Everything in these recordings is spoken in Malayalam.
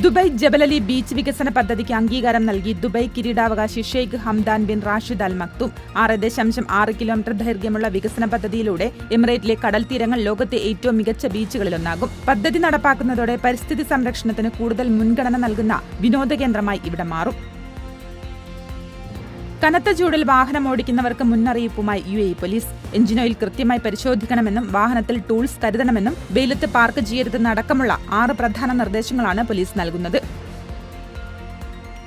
ദുബായ് ജബലലി ബീച്ച് വികസന പദ്ധതിക്ക് അംഗീകാരം നൽകി ദുബായ് കിരീടാവകാശി Sheikh Hamdan bin Rashid Al Maktoum. 6.6 kilometre ദൈർഘ്യമുള്ള വികസന പദ്ധതിയിലൂടെ എമിറേറ്റിലെ കടൽ തീരങ്ങൾ ലോകത്തെ ഏറ്റവും മികച്ച ബീച്ചുകളിലൊന്നാകും. പദ്ധതി നടപ്പാക്കുന്നതോടെ പരിസ്ഥിതി സംരക്ഷണത്തിന് കൂടുതൽ മുൻഗണന നൽകുന്ന വിനോദകേന്ദ്രമായി ഇവിടെ മാറും. കനത്ത ചൂടിൽ വാഹനം ഓടിക്കുന്നവർക്ക് മുന്നറിയിപ്പുമായി UAE പോലീസ്. എഞ്ചിൻ ഓയിൽ കൃത്യമായി പരിശോധിക്കണമെന്നും വാഹനത്തിൽ ടൂൾസ് കരുതണമെന്നും വെയിലത്ത് പാർക്ക് ചെയ്യരുതെന്ന് അടക്കമുള്ള 6 പ്രധാന നിർദ്ദേശങ്ങളാണ് പോലീസ് നൽകുന്നത്.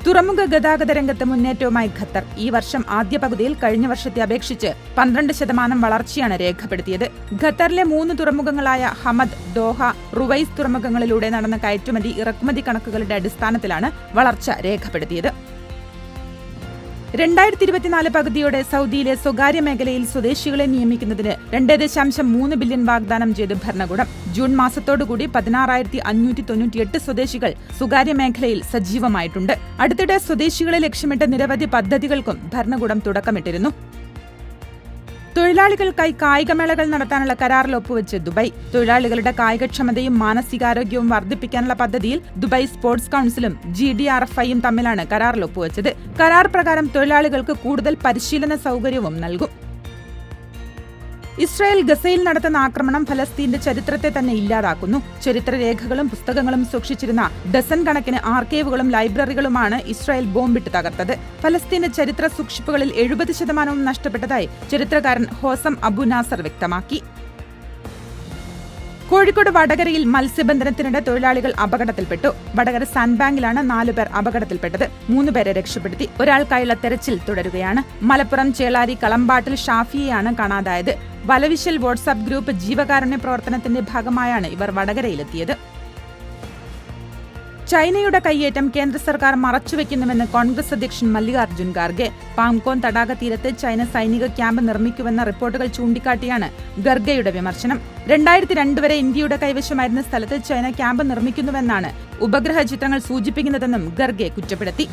തുറമുഖ ഗതാഗത രംഗത്ത് മുന്നേറ്റവുമായി ഖത്തർ. ഈ വർഷം ആദ്യ പകുതിയിൽ കഴിഞ്ഞ വർഷത്തെ അപേക്ഷിച്ച് 12% വളർച്ചയാണ് രേഖപ്പെടുത്തിയത്. ഖത്തറിലെ 3 തുറമുഖങ്ങളായ ഹമദ്, ദോഹ, റുവൈസ് തുറമുഖങ്ങളിലൂടെ നടന്ന കയറ്റുമതി ഇറക്കുമതി കണക്കുകളുടെ അടിസ്ഥാനത്തിലാണ് വളർച്ച രേഖപ്പെടുത്തിയത്. 2024 പകുതിയോടെ സൗദിയിലെ സ്വകാര്യ മേഖലയിൽ സ്വദേശികളെ നിയമിക്കുന്നതിന് 2.3 ബില്യൺ വാഗ്ദാനം ചെയ്ത് ഭരണകൂടം. ജൂൺ മാസത്തോടുകൂടി 16,598 സ്വദേശികൾ സ്വകാര്യ മേഖലയിൽ സജീവമായിട്ടുണ്ട്. അടുത്തിടെ സ്വദേശികളെ ലക്ഷ്യമിട്ട് നിരവധി പദ്ധതികൾക്കും ഭരണകൂടം തുടക്കമിട്ടിരുന്നു. തൊഴിലാളികൾക്കായി കായികമേളകൾ നടത്താനുള്ള കരാറിൽ ഒപ്പുവെച്ച് ദുബായ്. തൊഴിലാളികളുടെ കായികക്ഷമതയും മാനസികാരോഗ്യവും വർദ്ധിപ്പിക്കാനുള്ള പദ്ധതിയിൽ ദുബായ് സ്പോർട്സ് കൌൺസിലും GDRFIയും തമ്മിലാണ് കരാറിൽ ഒപ്പുവെച്ചത്. കരാർ പ്രകാരം തൊഴിലാളികൾക്ക് കൂടുതൽ പരിശീലന സൗകര്യവും നൽകും. ഇസ്രായേൽ ഗസയിൽ നടത്തുന്ന ആക്രമണം ഫലസ്തീന്റെ ചരിത്രത്തെ തന്നെ ഇല്ലാതാക്കുന്നു. ചരിത്രരേഖകളും പുസ്തകങ്ങളും സൂക്ഷിച്ചിരുന്ന ഡസൻ കണക്കിന് ആർക്കൈവുകളും ലൈബ്രറികളുമാണ് ഇസ്രായേൽ ബോംബിട്ട് തകർത്തത്. ഫലസ്തീന്റെ ചരിത്ര സൂക്ഷിപ്പുകളിൽ 70% നഷ്ടപ്പെട്ടതായി ചരിത്രകാരൻ ഹോസം അബു നാസർ വ്യക്തമാക്കി. കോഴിക്കോട് വടകരയിൽ മത്സ്യബന്ധനത്തിനിടെ തൊഴിലാളികൾ അപകടത്തിൽപ്പെട്ടു. വടകര സാൻഡ് ബാങ്കിലാണ് 4 പേർ അപകടത്തിൽപ്പെട്ടത്. 3 പേരെ രക്ഷപ്പെടുത്തി. ഒരാൾക്കായുള്ള തെരച്ചിൽ തുടരുകയാണ്. മലപ്പുറം ചേളാരി കളമ്പാട്ടിൽ ഷാഫിയെയാണ് കാണാതായത്. വലവിശൽ വാട്സാപ്പ് ഗ്രൂപ്പ് ജീവകാരുണ്യ പ്രവർത്തനത്തിന്റെ ഭാഗമായാണ് ഇവർ വടകരയിലെത്തിയത്. ചൈനയുടെ കയ്യേറ്റം കേന്ദ്ര സർക്കാർ മറച്ചുവെക്കുന്നുവെന്ന് കോൺഗ്രസ് അധ്യക്ഷൻ മല്ലികാർജ്ജുൻ ഖാർഗെ. പാംകോൺ തടാക തീരത്ത് ചൈന സൈനിക ക്യാമ്പ് നിർമ്മിക്കുമെന്ന റിപ്പോർട്ടുകൾ ചൂണ്ടിക്കാട്ടിയാണ് ഖാർഗെയുടെ വിമർശനം. 2002 വരെ ഇന്ത്യയുടെ കൈവശമായിരുന്ന സ്ഥലത്ത് ചൈന ക്യാമ്പ് നിർമ്മിക്കുന്നുവെന്നാണ് ഉപഗ്രഹ ചിത്രങ്ങൾ സൂചിപ്പിക്കുന്നതെന്നും ഖാർഗെ കുറ്റപ്പെടുത്തി.